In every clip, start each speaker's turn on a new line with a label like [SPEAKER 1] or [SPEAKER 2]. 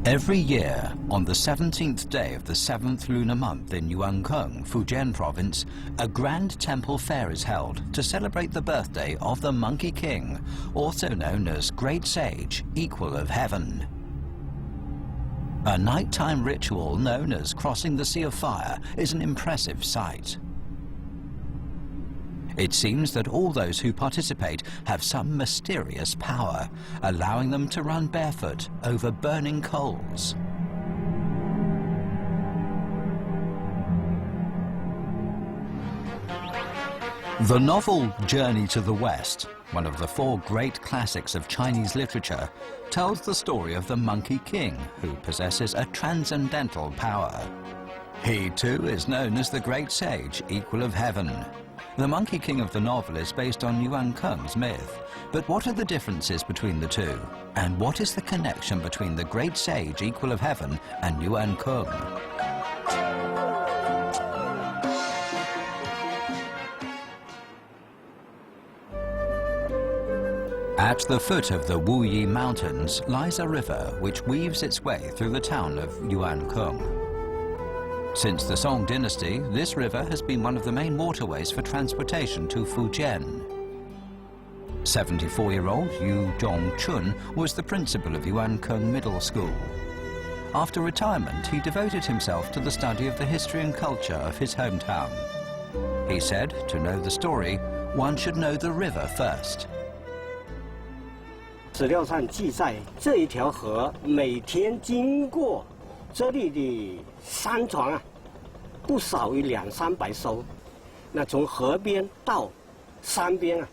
[SPEAKER 1] Every year, on the 17th day of the 7th lunar month in Yuankong, Fujian province, a grand temple fair is held to celebrate the birthday of the Monkey King, also known as Great Sage, Equal of Heaven. A nighttime ritual known as Crossing the Sea of Fire is an impressive sight. It seems that all those who participate have some mysterious power, allowing them to run barefoot over burning coals. The novel Journey to the West, one of the 4 great classics of Chinese literature, tells the story of the Monkey King, who possesses a transcendental power. He too is known as the Great Sage, Equal of Heaven. The Monkey King of the novel is based on Yuankong's myth, but what are the differences between the two? And what is the connection between the Great Sage, Equal of Heaven, and Yuankong? At the foot of the Wuyi Mountains lies a river which weaves its way through the town of Yuankong. Since the Song dynasty, this river has been one of the main waterways for transportation to Fujian. 74-year-old Yu Zhongchun was the principal of Yuankong Middle School. After retirement, he devoted himself to the study of the history and culture of his hometown. He said, to know the story, one should know the river first.
[SPEAKER 2] 史料上记载，这一条河每天经过这里的山船啊，不少于200-300艘。那从河边到山边啊，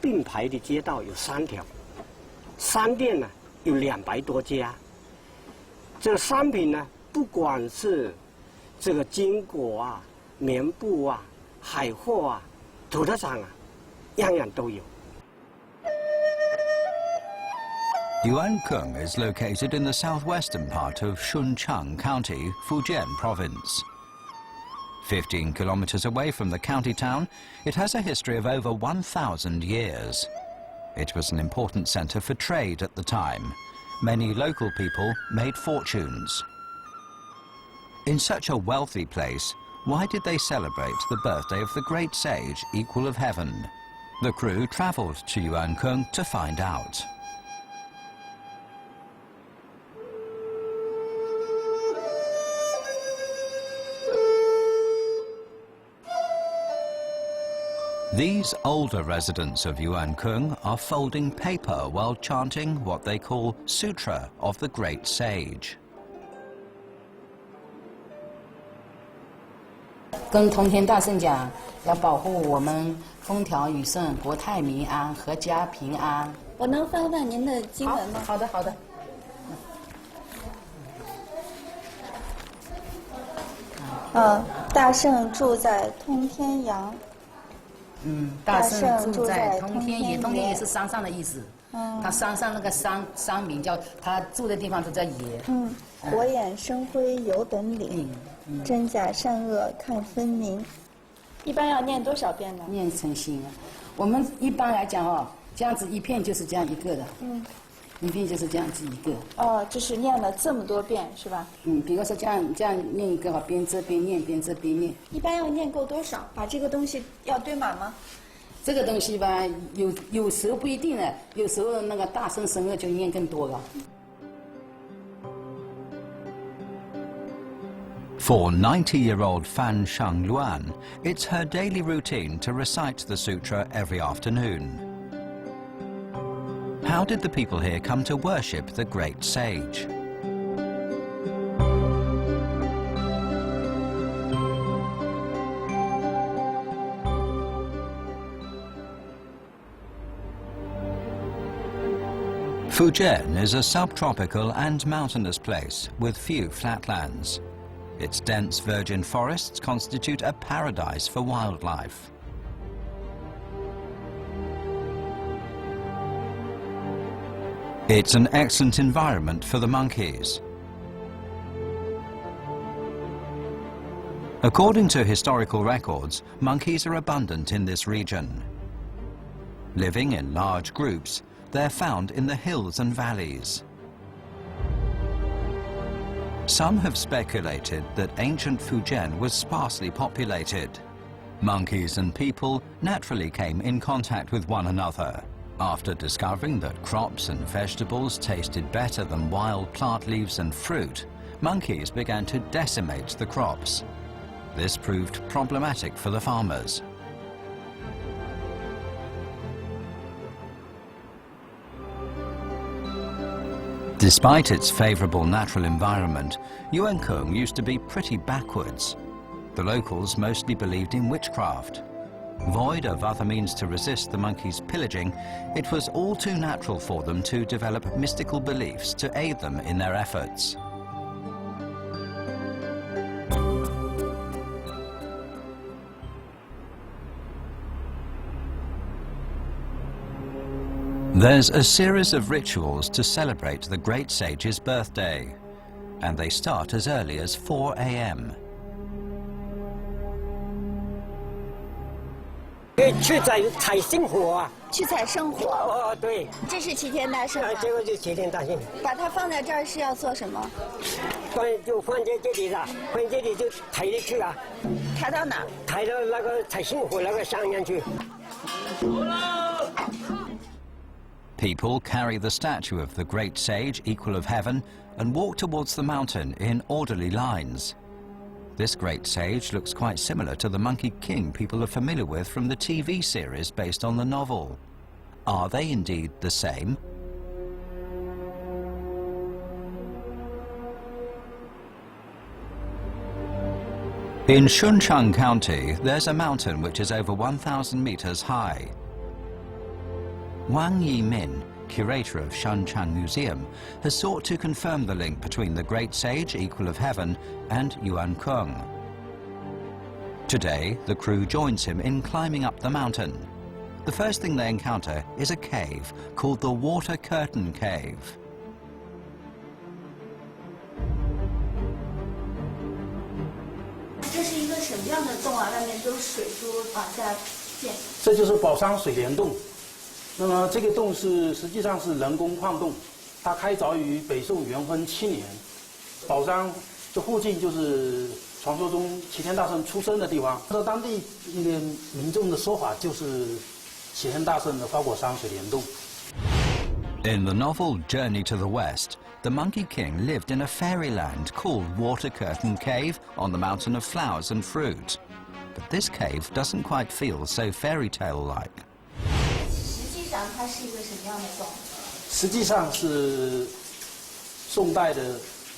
[SPEAKER 2] 并排的街道有3条，商店呢有200多家。这个商品呢，不管是这个金果啊、棉布啊、海货啊、土特产啊，样样都有。
[SPEAKER 1] Yuankong is located in the southwestern part of Shunchang County, Fujian Province. 15 kilometers away from the county town, it has a history of over 1,000 years. It was an important center for trade at the time. Many local people made fortunes. In such a wealthy place, why did they celebrate the birthday of the Great Sage, Equal of Heaven? The crew traveled to Yuankong to find out. These older residents of Yuankong are folding paper while chanting what they call Sutra of the Great Sage.
[SPEAKER 3] 跟通天大圣讲，要保护我们风调雨顺、国泰民安、阖家平安。
[SPEAKER 4] 我能翻翻您的经文吗？
[SPEAKER 3] 好的，好的。
[SPEAKER 4] 大圣住在通天阳。
[SPEAKER 3] 大圣住在通天野，通天野是山上的意思。他山上那个山名叫他住的地方都叫野。
[SPEAKER 4] 火眼生辉有本领，真假善恶看分明。一般要念多少遍呢？
[SPEAKER 3] 念成心啊。我们一般来讲哦，这样子一片就是这样一个的。一片就是这样子一个。
[SPEAKER 4] 哦，就是念了这么多遍是吧？
[SPEAKER 3] 比如说这样念一个哈，边遮边念，边遮边念。
[SPEAKER 4] 一般要念够多少？把这个东西要堆满吗？
[SPEAKER 3] 这个东西吧，有时候不一定的，有时候那个大声声乐就念更多了。
[SPEAKER 1] For 90-year-old Fan Shangluan, it's her daily routine to recite the sutra every afternoon. How did the people here come to worship the Great Sage? Fujian is a subtropical and mountainous place with few flatlands. Its dense virgin forests constitute a paradise for wildlife. It's an excellent environment for the monkeys. According to historical records, monkeys are abundant in this region. Living in large groups, they're found in the hills and valleys. Some have speculated that ancient Fujian was sparsely populated. Monkeys and people naturally came in contact with one another. After discovering that crops and vegetables tasted better than wild plant leaves and fruit, monkeys began to decimate the crops. This proved problematic for the farmers. Despite its favorable natural environment, Yuankong used to be pretty backwards. The locals mostly believed in witchcraft. Void of other means to resist the monkeys' pillaging, it was all too natural for them to develop mystical beliefs to aid them in their efforts. There's a series of rituals to celebrate the great sage's birthday, and they start as early as 4 a.m.
[SPEAKER 2] 去采圣火啊！
[SPEAKER 4] 去采圣火。
[SPEAKER 2] 哦，对，
[SPEAKER 4] 这是齐天大圣吗？
[SPEAKER 2] 这个就是齐天大圣。
[SPEAKER 4] 把它放在这儿是要做什么？
[SPEAKER 2] 就放在这里了，放这里就抬进去啊。
[SPEAKER 4] 抬到哪？
[SPEAKER 2] 抬到那个采圣火那个上面去。
[SPEAKER 1] People carry the statue of the great sage, equal of heaven, and walk towards the mountain in orderly lines. This great sage looks quite similar to the Monkey King people are familiar with from the TV series based on the novel. Are they indeed the same? In Shuncheng County, there's a mountain which is over 1,000 meters high. Wang Yimin, curator of Shuncheng Museum, has sought to confirm the link between the great sage, equal of heaven, and Yuankong. Today, the crew joins him in climbing up the mountain. The first thing they encounter is a cave called the Water Curtain Cave.
[SPEAKER 4] 这是一个什么样的洞啊？外面都是水珠往下溅。
[SPEAKER 5] 这就是宝山水帘洞。 那么这个洞实际上是人工矿洞，它开凿于北宋元丰7年。宝山这附近就是传说中齐天大圣出生的地方。按照当地那个民众的说法，就是齐天大圣的花果山水帘洞。
[SPEAKER 1] In the novel Journey to the West, the Monkey King lived in a fairyland called Water Curtain Cave on the Mountain of Flowers and Fruit. But this cave doesn't quite feel so fairy tale-like.
[SPEAKER 4] 它是一个什么样的洞？
[SPEAKER 5] 实际上是宋代的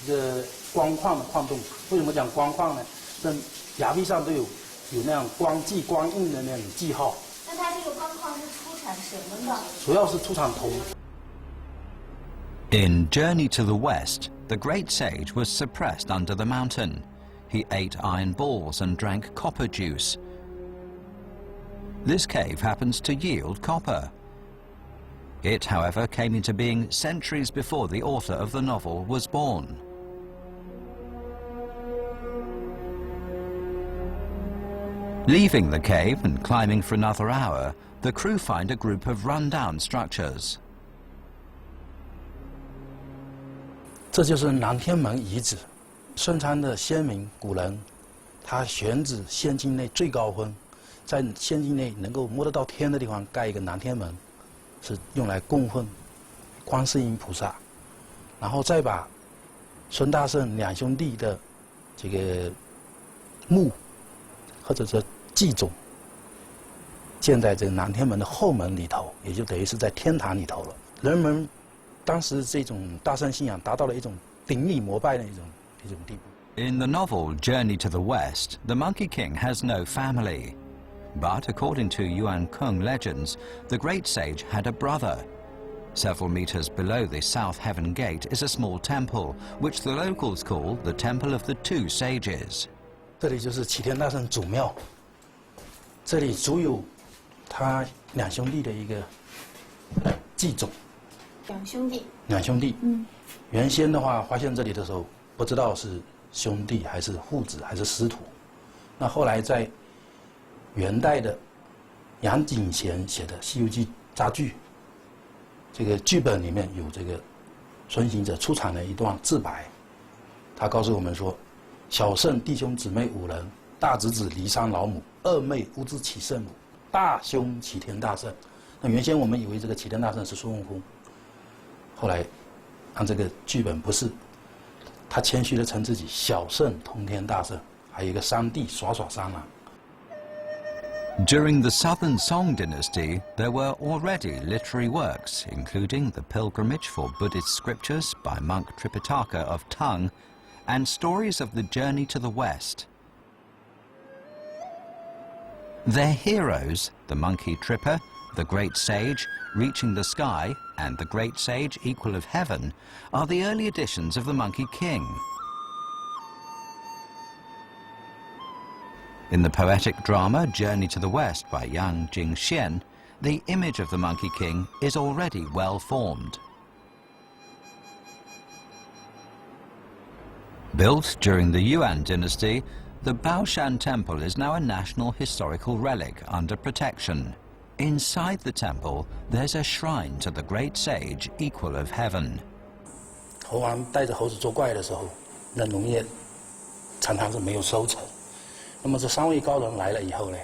[SPEAKER 5] 一个光矿的矿洞。为什么讲光矿呢？那崖壁上都有那样记光印的那种记号。
[SPEAKER 4] 那它这个光矿是出产什么的？
[SPEAKER 5] 主要是出产铜。
[SPEAKER 1] In Journey to the West, the great sage was suppressed under the mountain. He ate iron balls and drank copper juice. This cave happens to yield copper. It, however, came into being centuries before the author of the novel was born. Leaving the cave and climbing for another hour, the crew find a group of run-down structures.
[SPEAKER 5] 这就是南天门遗址，顺昌的先民古人，他选址县境内最高峰，在县境内能够摸得到天的地方盖一个南天门。 是用来供奉观世音菩萨，然后再把孙大圣两兄弟的这个墓或者是祭冢建在这个南天门的后门里头，也就等于是在天堂里头了。人们当时这种大圣信仰达到了一种顶礼膜拜的一种地步。
[SPEAKER 1] In the novel Journey to the West, the Monkey King has no family. But according to Yuankong legends, the great sage had a brother. Several meters below the South Heaven Gate is a small temple, which the locals call the Temple of the Two Sages.
[SPEAKER 5] 这里就是齐天大圣祖庙，这里主有他两兄弟的一个祭冢。
[SPEAKER 4] 两兄弟。
[SPEAKER 5] 两兄弟。原先的话，发现这里的时候，不知道是兄弟还是父子还是师徒。那后来在 元代的杨景贤写的《西游记》杂剧，这个剧本里面有这个孙行者出场的一段自白，他告诉我们说，小圣弟兄姊妹5人，大侄子骊山老母，二妹乌兹启圣母，大兄齐天大圣。那原先我们以为这个齐天大圣是孙悟空，后来按这个剧本不是，他谦虚地称自己小圣通天大圣，还有一个三弟耍耍三郎。
[SPEAKER 1] During the Southern Song dynasty, there were already literary works, including the Pilgrimage for Buddhist Scriptures by monk Tripitaka of Tung, and stories of the journey to the West. Their heroes, the monkey Tripper, the great sage, reaching the sky, and the great sage, equal of heaven, are the early editions of the Monkey King. In the poetic drama Journey to the West by Yang Jingxian, the image of the Monkey King is already well formed. Built during the Yuan dynasty, the Baoshan Temple is now a national historical relic under protection. Inside the temple, there's a shrine to the great sage, equal of heaven.
[SPEAKER 5] 猴王带着猴子作怪的时候，那农业常常是没有收成。那么这3位高人来了以后呢，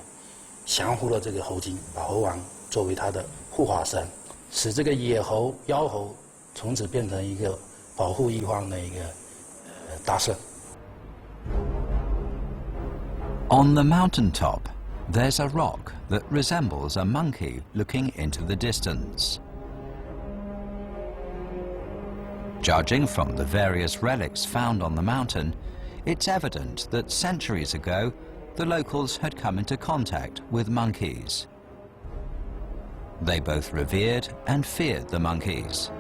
[SPEAKER 5] 降服了这个猴精，把猴王作为他的护法神，使这个野猴、妖猴从此变成一个保护一方的一个大圣。
[SPEAKER 1] On the mountaintop, there's a rock that resembles a monkey looking into the distance. Judging from the various relics found on the mountain, it's evident that centuries ago, the locals had come into contact with monkeys. They both revered and feared the monkeys.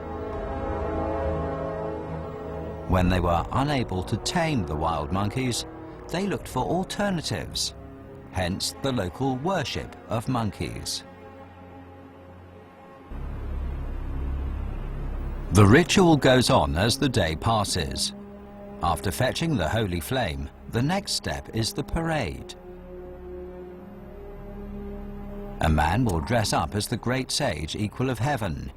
[SPEAKER 1] When they were unable to tame the wild monkeys, they looked for alternatives, hence the local worship of monkeys. The ritual goes on as the day passes. After fetching the holy flame, the next step is the parade. A man will dress up as the great sage, equal of heaven.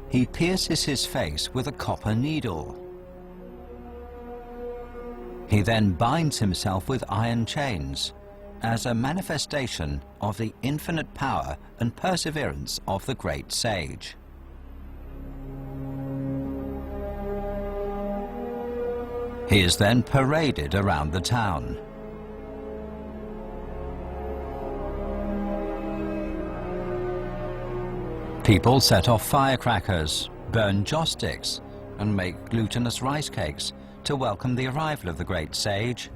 [SPEAKER 1] He pierces his face with a copper needle. He then binds himself with iron chains as a manifestation of the infinite power and perseverance of the great sage. He is then paraded around the town. People set off firecrackers, burn joss sticks, and make glutinous rice cakes to welcome the arrival of the great sage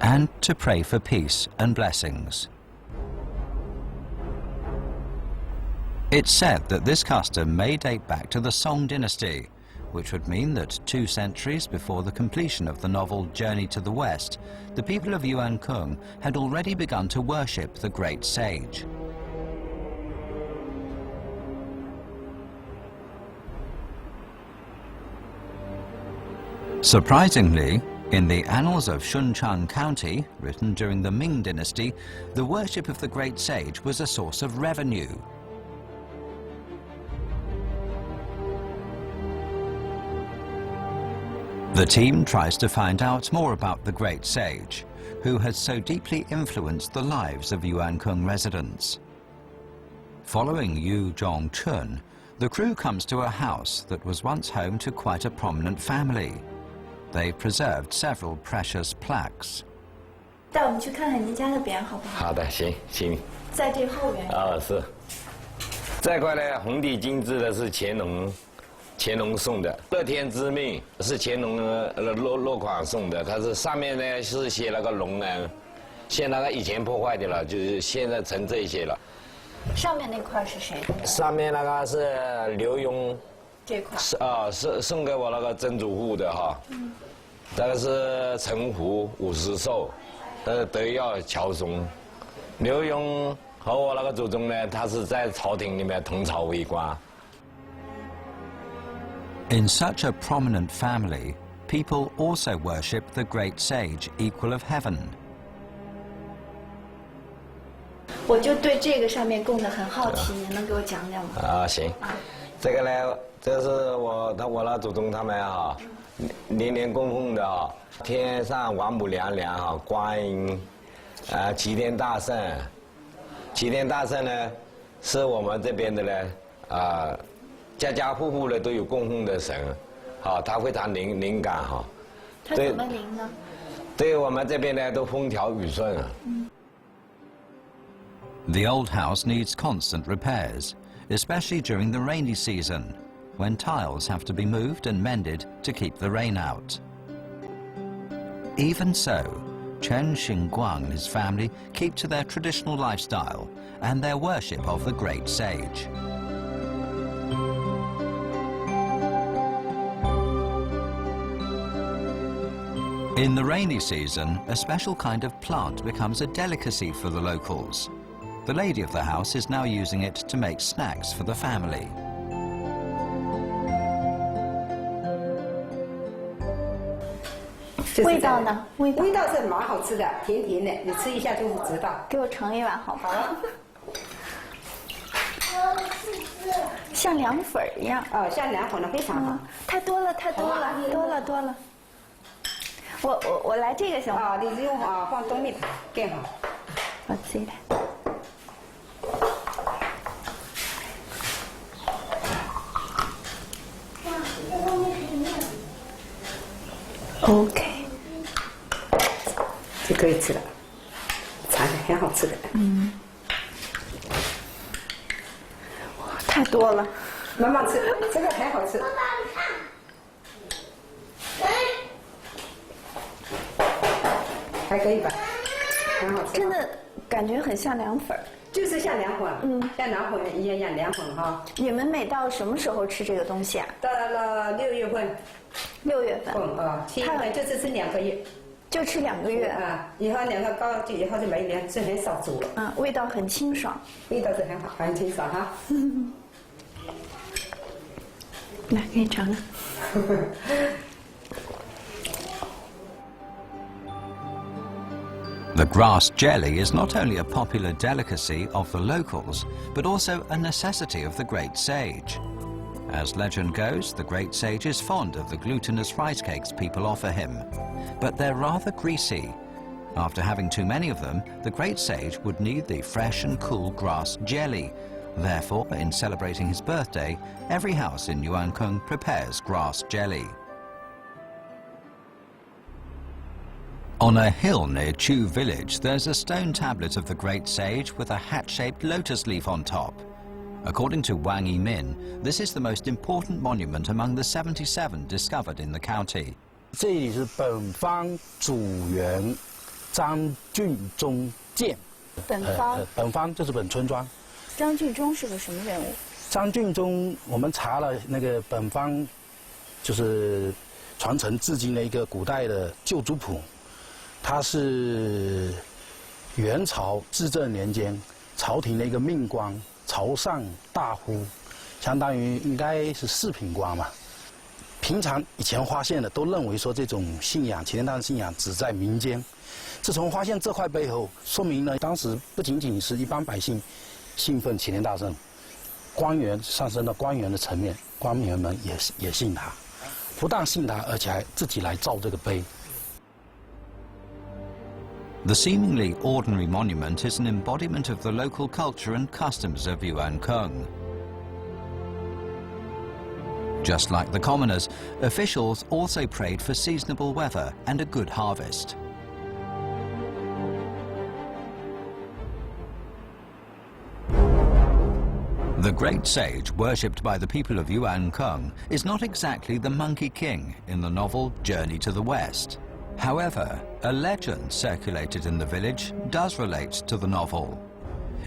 [SPEAKER 1] and to pray for peace and blessings. It's said that this custom may date back to the Song dynasty, which would mean that 2 centuries before the completion of the novel Journey to the West, the people of Yuankung had already begun to worship the great sage. Surprisingly, in the annals of Shunchang County, written during the Ming dynasty, the worship of the great sage was a source of revenue. The team tries to find out more about the great sage, who has so deeply influenced the lives of Yuankung residents. Following Yu Zhongchun, the crew comes to a house that was once home to quite a prominent family. They've preserved several precious plaques.
[SPEAKER 4] 带我们去看看您家的匾好不好？
[SPEAKER 6] 好的，行行。
[SPEAKER 4] 在这后园。
[SPEAKER 6] 是。这块呢，红底金字的是乾隆送的，乐天之命是乾隆落款送的，它是上面呢是写了个龙呢，现在以前破坏的了，就是现在成这些了。
[SPEAKER 4] 上面那块是谁的？
[SPEAKER 6] 上面那个是刘墉，
[SPEAKER 4] 这块
[SPEAKER 6] 是送给我那个曾祖父的哈。这个是陈胡50寿，德耀乔松，刘墉和我那个祖宗呢，他是在朝廷里面同朝为官。
[SPEAKER 1] In such a prominent family, people also worship the great sage, equal of heaven.
[SPEAKER 4] 我就对这个上面供的很好奇，您能给我讲讲吗？
[SPEAKER 6] 行。这个呢，这是我老祖宗他们啊，年年供奉的啊，天上王母娘娘啊，观音，齐天大圣。齐天大圣呢，是我们这边的呢，家家户户的都有供奉的神，好，他非常灵感哈。
[SPEAKER 4] 它怎么灵呢？
[SPEAKER 6] 对我们这边呢，都风调雨顺啊。
[SPEAKER 1] The old house needs constant repairs, especially during the rainy season, when tiles have to be moved and mended to keep the rain out. Even so, Chen Xingguang and his family keep to their traditional lifestyle and their worship of the great sage. In the rainy season, a special kind of plant becomes a delicacy for the locals. The lady of the house is now using it to make snacks for the family.
[SPEAKER 4] 味道呢？味
[SPEAKER 7] 道是蛮好吃的，甜甜的，你吃一下就会知道。
[SPEAKER 4] 给我盛一碗好不好？像凉粉一样。
[SPEAKER 7] 哦，像凉粉的非常好。
[SPEAKER 4] 太多了，太多了，多了。我来这个行吗？
[SPEAKER 7] 啊，你用放东面更好。
[SPEAKER 4] 我自己来。OK。
[SPEAKER 7] 就可以吃了，尝尝很好吃的。
[SPEAKER 4] 哇，太多了，
[SPEAKER 7] 慢慢吃，这个很好吃。爸爸，你看，还可以吧，很好吃。
[SPEAKER 4] 真的感觉很像凉粉，
[SPEAKER 7] 就是像凉粉，像凉粉一样凉粉哈。
[SPEAKER 4] 你们每到什么时候吃这个东西啊？
[SPEAKER 7] 到了6月份。
[SPEAKER 4] 6月份。
[SPEAKER 7] 7月份就是吃2个月。
[SPEAKER 4] 就吃2个月
[SPEAKER 7] 啊，以后2个高就以后就没凉，就很少煮了。
[SPEAKER 4] 啊，味道很清爽，
[SPEAKER 7] 味道是很好，很清爽哈。
[SPEAKER 4] 来，给你尝尝。
[SPEAKER 1] The grass jelly is not only a popular delicacy of the locals, but also a necessity of the great sage. As legend goes, the great sage is fond of the glutinous rice cakes people offer him, but they're rather greasy. After having too many of them, the great sage would need the fresh and cool grass jelly. Therefore, in celebrating his birthday, every house in Yuankong prepares grass jelly. On a hill near Chu village, there's a stone tablet of the great sage with a hat-shaped lotus leaf on top. According to Wang Yimin, this is the most important monument among the 77 discovered in the county.
[SPEAKER 5] 这里是本方主人张俊忠建。本方就是本村庄。
[SPEAKER 4] 张俊忠是个什么人物？
[SPEAKER 5] 张俊忠，我们查了那个本方，就是传承至今的一个古代的旧族谱，他是元朝至正年间朝廷的一个命官。 朝上大夫，相当于应该是4品官嘛。平常以前发现的都认为说这种信仰，齐天大圣信仰只在民间。自从发现这块碑后，说明呢，当时不仅仅是一般百姓信奉齐天大圣，官员上升到官员的层面，官员们也信他，不但信他，而且还自己来造这个碑。
[SPEAKER 1] The seemingly ordinary monument is an embodiment of the local culture and customs of Yuankong. Just like the commoners, officials also prayed for seasonable weather and a good harvest. The great sage worshipped by the people of Yuankong is not exactly the Monkey King in the novel Journey to the West. However, a legend circulated in the village does relate to the novel.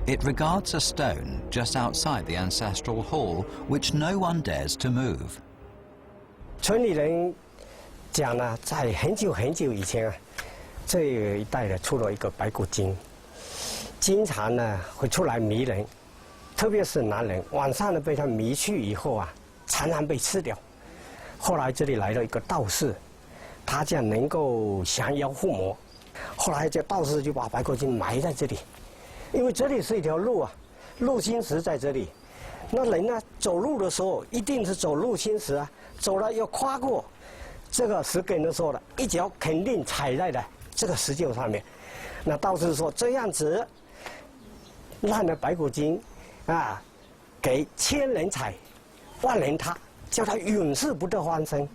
[SPEAKER 1] It regards a stone just outside the ancestral hall, which no one dares to move.
[SPEAKER 2] 村里人讲呢，在很久很久以前啊，这一带呢出了一个白骨精，经常呢会出来迷人，特别是男人，晚上呢被他迷去以后啊，常常被吃掉。后来这里来了一个道士。 他这样能够降妖伏魔，后来这道士就把白骨精埋在这里，因为这里是一条路啊，路经时在这里，那人呢走路的时候一定是走路心石啊，走了要跨过这个石梗的时候呢，一脚肯定踩在了这个石臼上面。那道士说这样子，让了白骨精啊，给千人踩，万人踏，叫他永世不得翻身。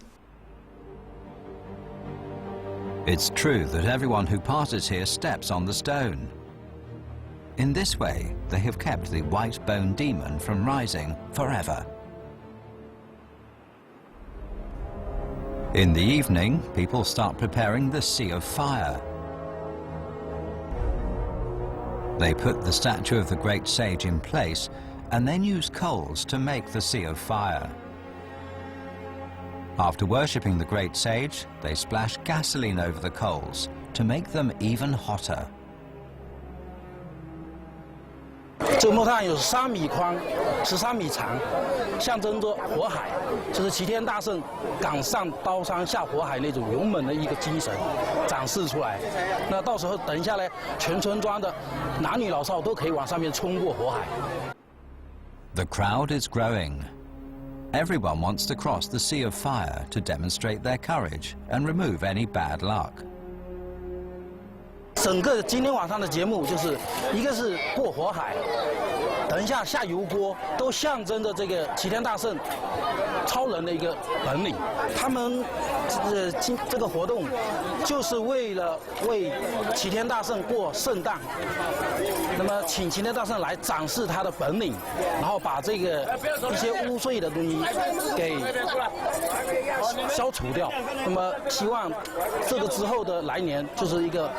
[SPEAKER 1] It's true that everyone who passes here steps on the stone. In this way, they have kept the white bone demon from rising forever. In the evening, people start preparing the Sea of Fire. They put the statue of the great sage in place and then use coals to make the Sea of Fire. After worshipping the great sage, they splash gasoline over the coals to make them even hotter.
[SPEAKER 5] 这个木炭有3米宽、13米长，象征着火海，就是齐天大圣赶上刀山下火海那种勇猛的一个精神展示出来。那到时候等一下呢，全村庄的男女老少都可以往上面冲过火海。
[SPEAKER 1] The crowd is growing. Everyone wants to cross the Sea of Fire to demonstrate their courage and remove any bad luck.
[SPEAKER 5] 整个今天晚上的节目就是一个是过火海，等一下下油锅，都象征着这个齐天大圣超人的一个本领。他们这个活动就是为了为齐天大圣过圣诞，那么请齐天大圣来展示他的本领，然后把这个一些污秽的东西给消除掉。那么希望这个之后的来年就是一个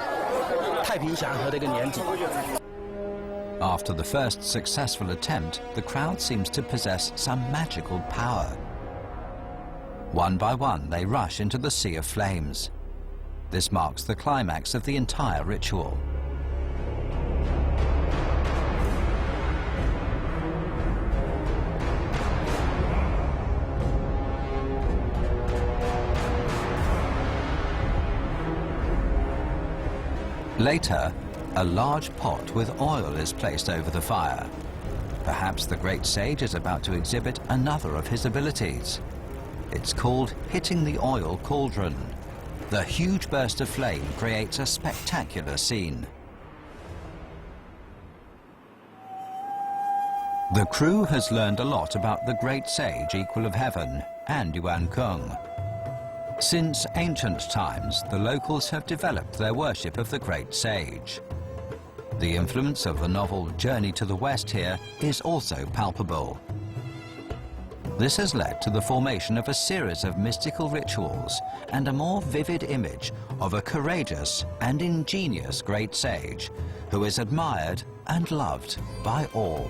[SPEAKER 5] 太平祥和的一个年纪。
[SPEAKER 1] After the first successful attempt, the crowd seems to possess some magical power. One by one, they rush into the sea of flames. This marks the climax of the entire ritual. Later, a large pot with oil is placed over the fire. Perhaps the great sage is about to exhibit another of his abilities. It's called hitting the oil cauldron. The huge burst of flame creates a spectacular scene. The crew has learned a lot about the great sage equal of heaven and Yuan Kung. Since ancient times, the locals have developed their worship of the great sage. The influence of the novel Journey to the West here is also palpable. This has led to the formation of a series of mystical rituals and a more vivid image of a courageous and ingenious great sage who is admired and loved by all.